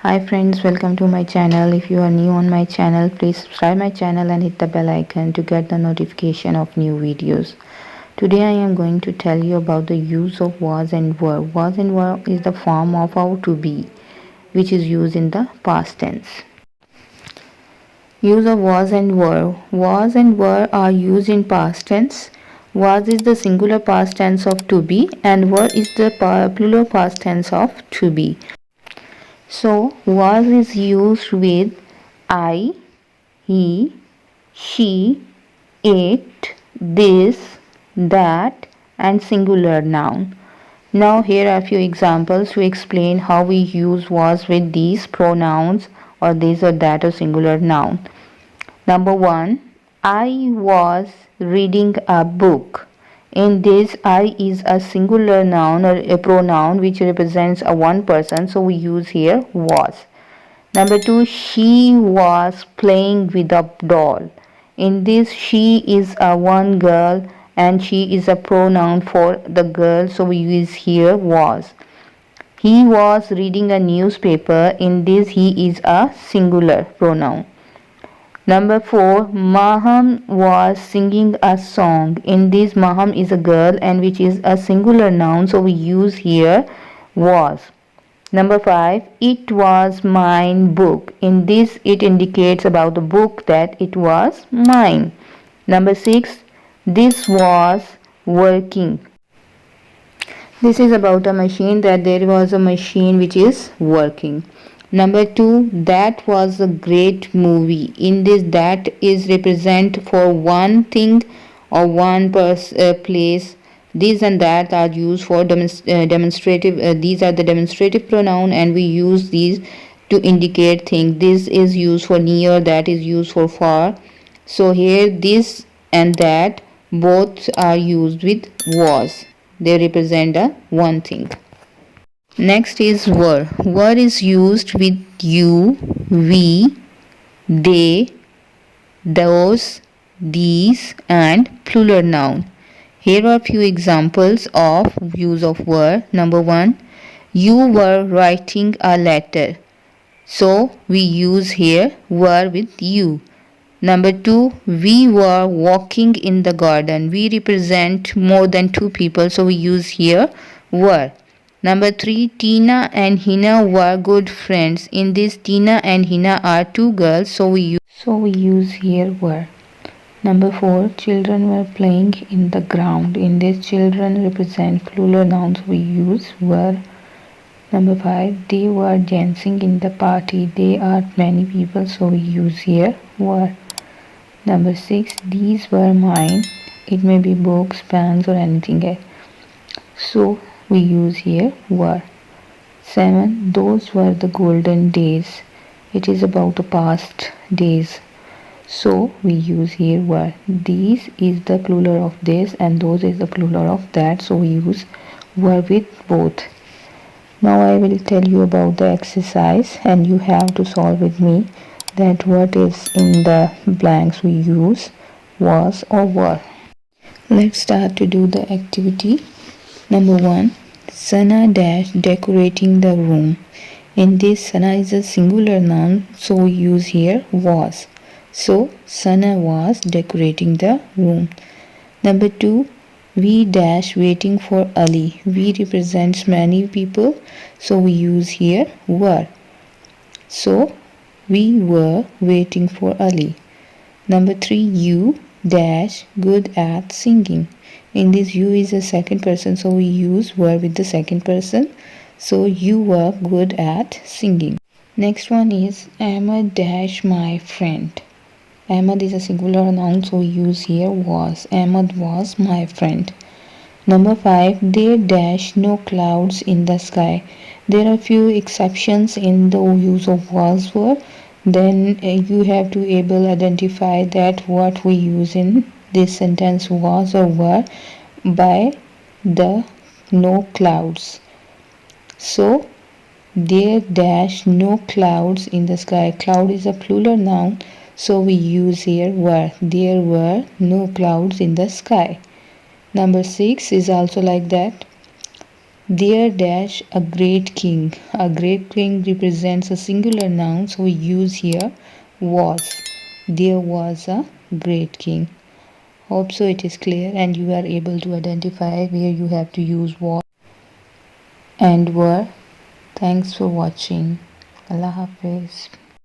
Hi friends, welcome to my channel. If you are new on my channel, please subscribe my channel and hit the bell icon to get the notification of new videos. Today I am going to tell you about the use of was and were. Was and were is the form of our to be, which is used in the past tense. Use of was and were. Was and were are used in past tense. Was is the singular past tense of to be and were is the plural past tense of to be. So, was is used with I, he, she, it, this, that, and singular noun. Now, here are a few examples to explain how we use was with these pronouns or this or that or singular noun. Number 1, I was reading a book. In this, I is a singular noun or a pronoun which represents a one person, so we use here was. Number 2, she was playing with a doll. In this, she is a one girl and she is a pronoun for the girl, so we use here was. He was reading a newspaper. In this, he is a singular pronoun. Number 4, Maham was singing a song. In this, Maham is a girl and which is a singular noun, so we use here was. Number 5, it was mine book. In this, it indicates about the book that it was mine. Number 6, this was working. This is about a machine, that there was a machine which is working. Number 2, that was a great movie. In this, that is represent for one thing or one place. These and that are used for demonstrative. These are the demonstrative pronoun, and we use these to indicate things. This is used for near, that is used for far. So here, this and that both are used with was. They represent a one thing. Next is were. Were is used with you, we, they, those, these, and plural noun. Here are few examples of use of were. Number 1, you were writing a letter. So we use here were with you. Number 2, we were walking in the garden. We represent more than two people, so we use here were. Number 3, Tina and Hina were good friends. In this, Tina and Hina are two girls, so we use here were. Number 4, children were playing in the ground. In this, children represent plural nouns, we use were. Number 5, they were dancing in the party. They are many people, so we use here were. Number 6, these were mine. It may be books, pens, or anything else, so we use here were. 7, those were the golden days. It is about the past days, so we use here were. These is the plural of this and those is the plural of that, so we use were with both. Now I will tell you about the exercise and you have to solve with me that what is in the blanks we use was or were. Let's start to do the activity. Number 1, Sana dash decorating the room. In this, Sana is a singular noun, so we use here was. So Sana was decorating the room. Number 2, we dash waiting for Ali. We represents many people, so we use here were. So we were waiting for Ali. Number 3, you dash good at singing. In this, you is a second person, so we use were with the second person. So you were good at singing. Next one is Ahmad dash my friend. Ahmad is a singular noun, so we use here was. Ahmad was my friend. Number 5, there dash no clouds in the sky. There are few exceptions in the use of was were. Then you have to able identify that what we use in this sentence was or were by the no clouds. So there dash no clouds in the sky. Cloud is a plural noun, so we use here were. There were no clouds in the sky. Number 6 is also like that. There dash a great king. A great king represents a singular noun, so we use here was. There was a great king. Hope so it is clear and you are able to identify where you have to use was and were. Thanks for watching. Allah Hafiz.